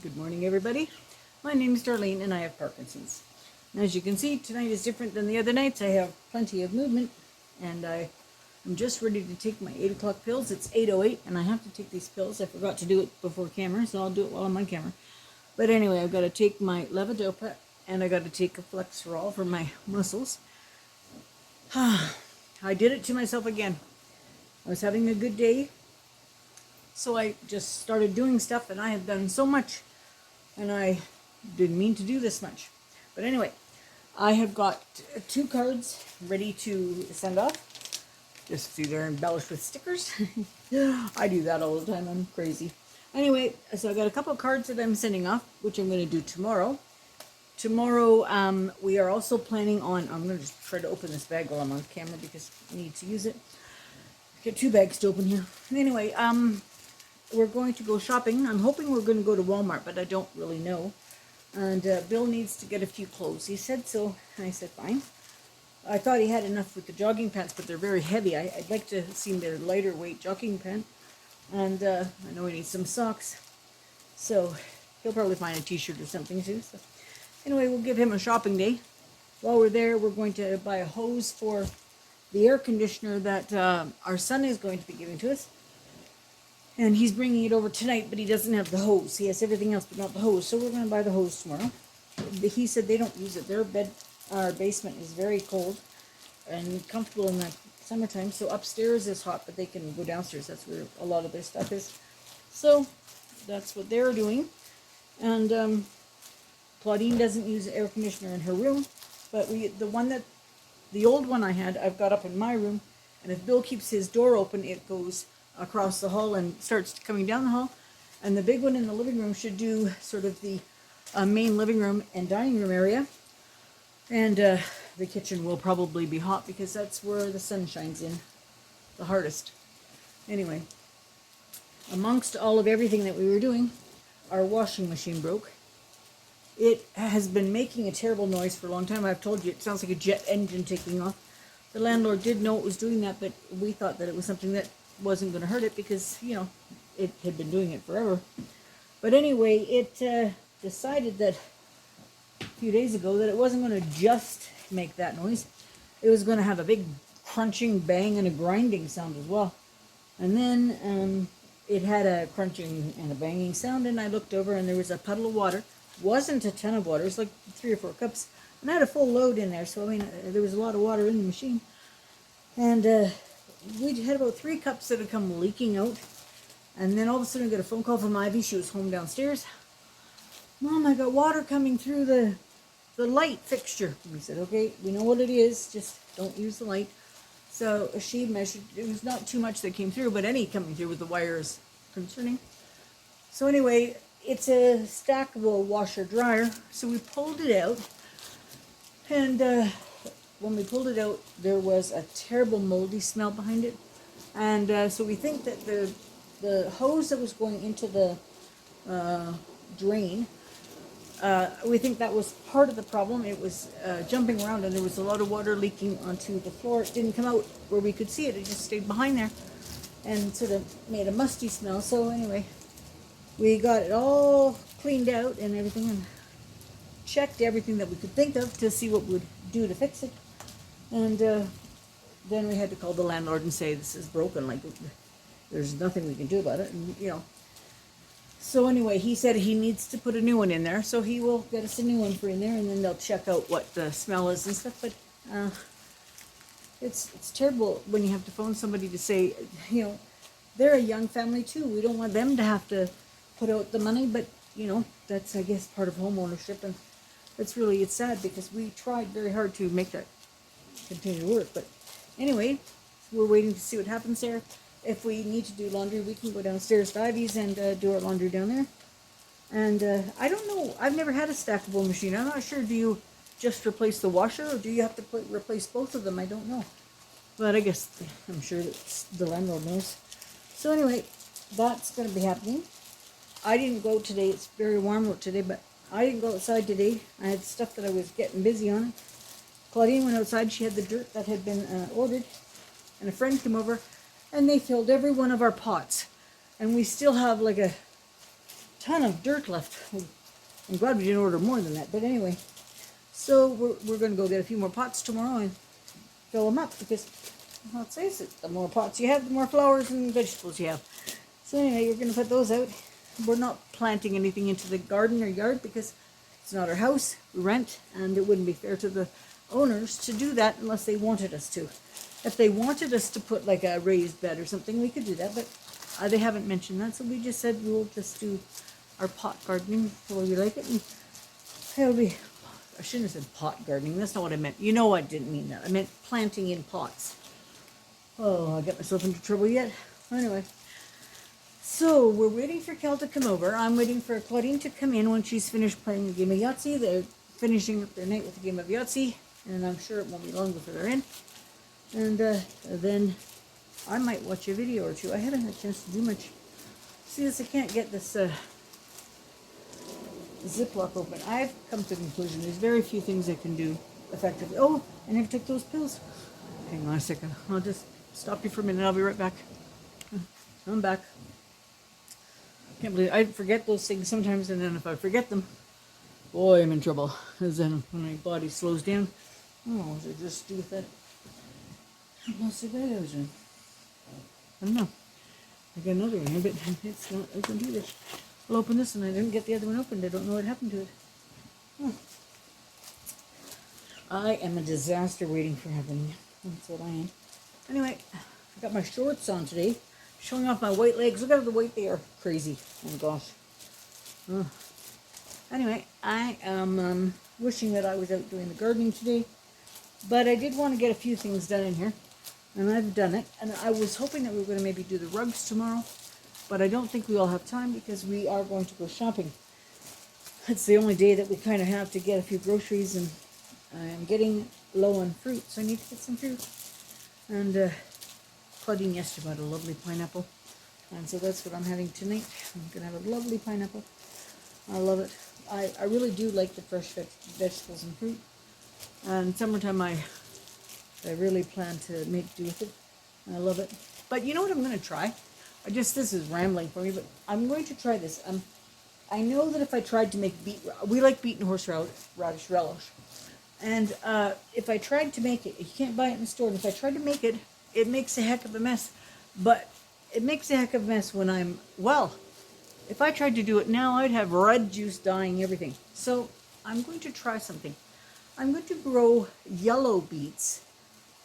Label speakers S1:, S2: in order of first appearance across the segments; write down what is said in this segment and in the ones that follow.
S1: Good morning, everybody. My name is Darlene, and I have Parkinson's. And as you can see, tonight is different than the other nights. I have plenty of movement, and I am just ready to take my 8 o'clock pills. It's 8:08, and I have to take these pills. I forgot to do it before camera, so I'll do it while I'm on camera. But anyway, I've got to take my levodopa, and I got to take a Flexerol for my muscles. I did it to myself again. I was having a good day, so I just started doing stuff, and I have done so much. And I didn't mean to do this much. But anyway, I have got 2 cards ready to send off. Just see they're embellished with stickers. I do that all the time. I'm crazy. Anyway, so I got a couple of cards that I'm sending off, which I'm going to do tomorrow. Tomorrow, we are also planning on, I'm going to just try to open this bag while I'm on camera because I need to use it. Get 2 bags to open here. Anyway, we're going to go shopping. I'm hoping we're going to go to Walmart, but I don't really know. And Bill needs to get a few clothes. He said so, and I said fine. I thought he had enough with the jogging pants, but they're very heavy. I'd like to see their lighter weight jogging pant. And I know he needs some socks. So he'll probably find a t-shirt or something too. So anyway, we'll give him a shopping day. While we're there, we're going to buy a hose for the air conditioner that our son is going to be giving to us. And he's bringing it over tonight, but he doesn't have the hose. He has everything else, but not the hose. So we're going to buy the hose tomorrow. He said they don't use it. Our basement is very cold and comfortable in the summertime. So upstairs is hot, but they can go downstairs. That's where a lot of their stuff is. So that's what they're doing. And Claudine doesn't use the air conditioner in her room, but the old one I had, I've got up in my room. And if Bill keeps his door open, it goes across the hall and starts coming down the hall. And the big one in the living room should do sort of the main living room and dining room area. And the kitchen will probably be hot because that's where the sun shines in the hardest. Anyway, amongst all of everything that we were doing, our washing machine broke. It has been making a terrible noise for a long time. I've told you, it sounds like a jet engine taking off. The landlord did know it was doing that, but we thought that it was something that wasn't going to hurt it because, you know, it had been doing it forever. But anyway, it decided that a few days ago that it wasn't going to just make that noise. It was going to have a big crunching bang and a grinding sound as well. And then it had a crunching and a banging sound, and I looked over and there was a puddle of water. Wasn't a ton of water. It was like 3 or 4 cups. And I had a full load in there, so I mean, there was a lot of water in the machine. And we had about 3 cups that had come leaking out. And then all of a sudden I got a phone call from Ivy. She was home downstairs. Mom, I got water coming through the light fixture. We said, okay, we know what it is, just don't use the light. So she measured, it was not too much that came through, but any coming through with the wire is concerning. So anyway, it's a stackable washer dryer. So we pulled it out. And when we pulled it out, there was a terrible moldy smell behind it. And so we think that the hose that was going into the drain, we think that was part of the problem. It was jumping around and there was a lot of water leaking onto the floor. It didn't come out where we could see it. It just stayed behind there and sort of made a musty smell. So anyway, we got it all cleaned out and everything and checked everything that we could think of to see what we would do to fix it. And then we had to call the landlord and say, this is broken, like there's nothing we can do about it. And, you know, so anyway, he said he needs to put a new one in there, so he will get us a new one for in there, and then they'll check out what the smell is and stuff. But it's terrible when you have to phone somebody to say, you know, they're a young family too. We don't want them to have to put out the money, but you know, that's, I guess, part of home ownership. And it's sad because we tried very hard to make that continue to work. But anyway, we're waiting to see what happens there. If we need to do laundry, we can go downstairs to Ivy's and do our laundry down there. And I don't know, I've never had a stackable machine. I'm not sure, do you just replace the washer or do you have to replace both of them? I don't know. But I guess I'm sure that the landlord knows. So anyway, that's going to be happening. I didn't go today. It's very warm out today, but I didn't go outside today. I had stuff that I was getting busy on. Claudine went outside. She had the dirt that had been ordered. And a friend came over, and they filled every one of our pots. And we still have like a ton of dirt left. I'm glad we didn't order more than that. But anyway, so we're going to go get a few more pots tomorrow and fill them up because, let's face it, the more pots you have, the more flowers and vegetables you have. So anyway, you're going to put those out. We're not planting anything into the garden or yard because it's not our house. We rent, and it wouldn't be fair to the owners to do that unless they wanted us to. If they wanted us to put like a raised bed or something, we could do that, but they haven't mentioned that, so we just said we'll just do our pot gardening the way we like it, and it'll be, I shouldn't have said pot gardening, that's not what I meant. You know I didn't mean that. I meant planting in pots. Oh, I got myself into trouble yet. Anyway, so we're waiting for Kel to come over. I'm waiting for Claudine to come in when she's finished playing the game of Yahtzee. They're finishing up their night with the game of Yahtzee, and I'm sure it won't be long before they're in. And then I might watch a video or two. I haven't had a chance to do much. See this, I can't get this Ziploc open. I've come to the conclusion there's very few things I can do effectively. Oh, I never took those pills. Hang on a second. I'll just stop you for a minute. I'll be right back. I'm back. Can't believe I forget those things sometimes, and then if I forget them, boy, I'm in trouble. Because then when my body slows down, oh, does it just do with that? What's the bed I was in? I don't know. I got another one here, but it's not open either. I'll open this and I didn't get the other one opened. I don't know what happened to it. I am a disaster waiting for happening. That's what I am. Anyway, I got my shorts on today, showing off my white legs. Look at the weight they are. Crazy. Oh gosh. Anyway, I am wishing that I was out doing the gardening today, but I did want to get a few things done in here. And I've done it, and I was hoping that we were going to maybe do the rugs tomorrow, but I don't think we all have time because we are going to go shopping. It's the only day that we kind of have to get a few groceries, and I'm getting low on fruit, so I need to get some fruit. And Claudine yesterday bought a lovely pineapple, and so that's what I'm having tonight. I'm going to have a lovely pineapple. I love it. I really do like the fresh vegetables and fruit, and summertime I really plan to make do with it. I love it. But you know what I'm going to try? This is rambling for me, but I'm going to try this. I know that if I tried to make we like beet and horseradish relish. And if I tried to make it, you can't buy it in the store. And if I tried to make it, it makes a heck of a mess. But it makes a heck of a mess when if I tried to do it now, I'd have red juice dyeing everything. So I'm going to try something. I'm going to grow yellow beets.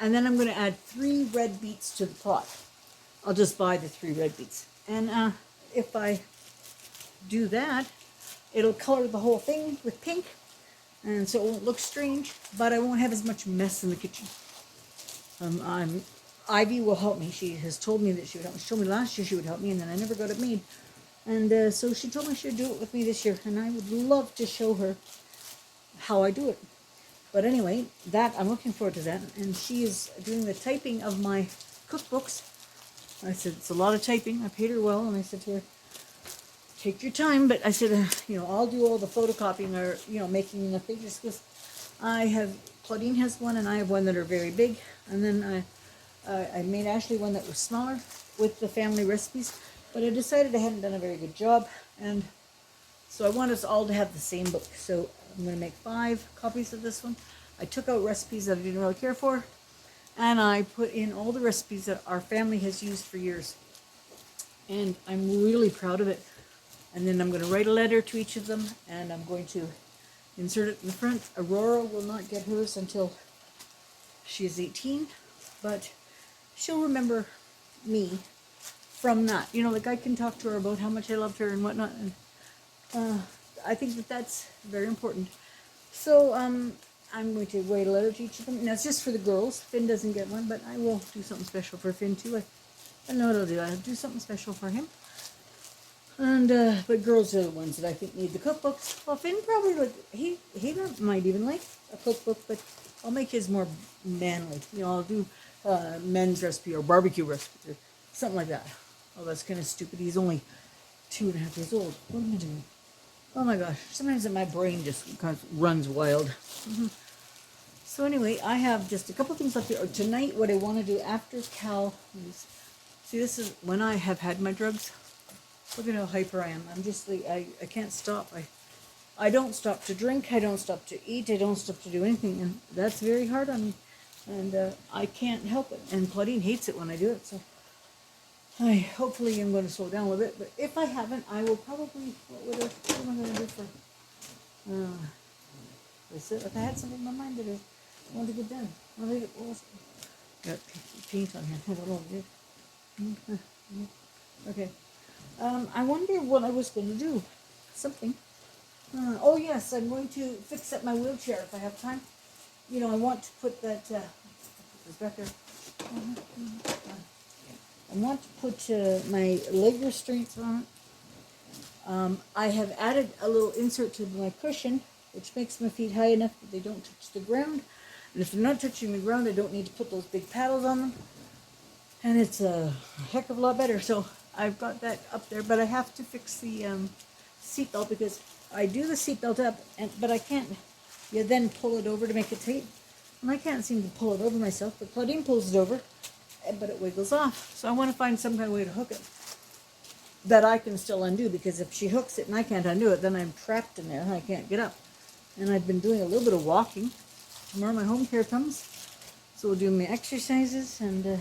S1: And then I'm going to add 3 red beets to the pot. I'll just buy the 3 red beets. And if I do that, it'll color the whole thing with pink. And so it won't look strange, but I won't have as much mess in the kitchen. Ivy will help me. She has told me that she would help me. She told me last year she would help me, and then I never got it made. And so she told me she would do it with me this year. And I would love to show her how I do it. But anyway, I'm looking forward to that. And she is doing the typing of my cookbooks. I said, it's a lot of typing. I paid her well, and I said to her, take your time. But I said, I'll do all the photocopying or, making the pages. Because Claudine has one, and I have one that are very big. And then I made Ashley one that was smaller with the family recipes. But I decided I hadn't done a very good job. And so I want us all to have the same book. So I'm going to make 5 copies of this one. I took out recipes that I didn't really care for, and I put in all the recipes that our family has used for years. And I'm really proud of it. And then I'm going to write a letter to each of them, and I'm going to insert it in the front. Aurora will not get hers until she is 18, but she'll remember me from that. Like I can talk to her about how much I loved her and whatnot, and I think that that's very important. So I'm going to write a letter to each of them. Now it's just for the girls. Finn doesn't get one, but I will do something special for Finn too. I know what I'll do. I'll do something special for him. And but girls are the ones that I think need the cookbooks. Well, Finn probably would. He might even like a cookbook, but I'll make his more manly. I'll do men's recipe or barbecue recipe or something like that. Oh, that's kind of stupid. He's only 2.5 years old. What am I doing? Oh my gosh, sometimes my brain just kind of runs wild. So anyway, I have just a couple things left here. Tonight, what I want to do after Cal, see, this is when I have had my drugs. Look at how hyper I am. I'm just like, I can't stop. I don't stop to drink. I don't stop to eat. I don't stop to do anything. And that's very hard on me. And I can't help it. And Claudine hates it when I do it. So hopefully I'm going to slow down a little bit. But if I haven't, I will probably, what am I going to do for, if I had something in my mind that I wanted to get done. What was it? Got paint on here. I don't know what it is. Okay. I wonder what I was going to do. Something. Oh yes, I'm going to fix up my wheelchair if I have time. You know, I want to put that, it's back there. I want to put my leg restraints on it. I have added a little insert to my cushion, which makes my feet high enough that they don't touch the ground. And if they're not touching the ground, I don't need to put those big paddles on them. And it's a heck of a lot better. So I've got that up there, but I have to fix the seatbelt because I do the seatbelt up, but I can't. You then pull it over to make it tight, and I can't seem to pull it over myself. But Claudine pulls it over, but it wiggles off. So I want to find some kind of way to hook it that I can still undo, because if she hooks it and I can't undo it, then I'm trapped in there and I can't get up. And I've been doing a little bit of walking. Tomorrow my home care comes, so we'll do my exercises, and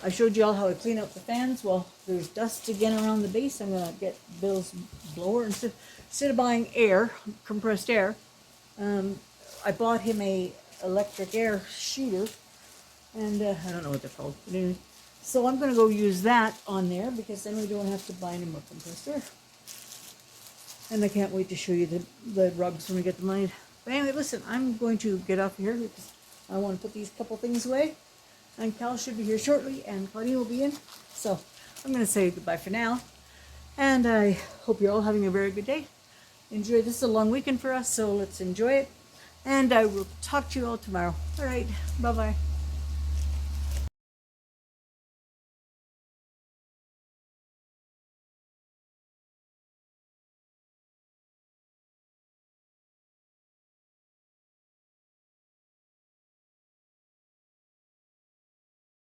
S1: I showed you all how I clean out the fans. Well, there's dust again around the base. I'm going to get Bill's blower. Instead of buying air, compressed air, I bought him a electric air shooter, and I don't know what they're called. But anyway, so I'm going to go use that on there, because then we don't have to buy any more compressed air. And I can't wait to show you the rugs when we get the money. But anyway, listen, I'm going to get off here because I want to put these couple things away. And Cal should be here shortly, and Claudine will be in. So I'm going to say goodbye for now. And I hope you're all having a very good day. Enjoy. This is a long weekend for us, so let's enjoy it. And I will talk to you all tomorrow. All right. Bye-bye.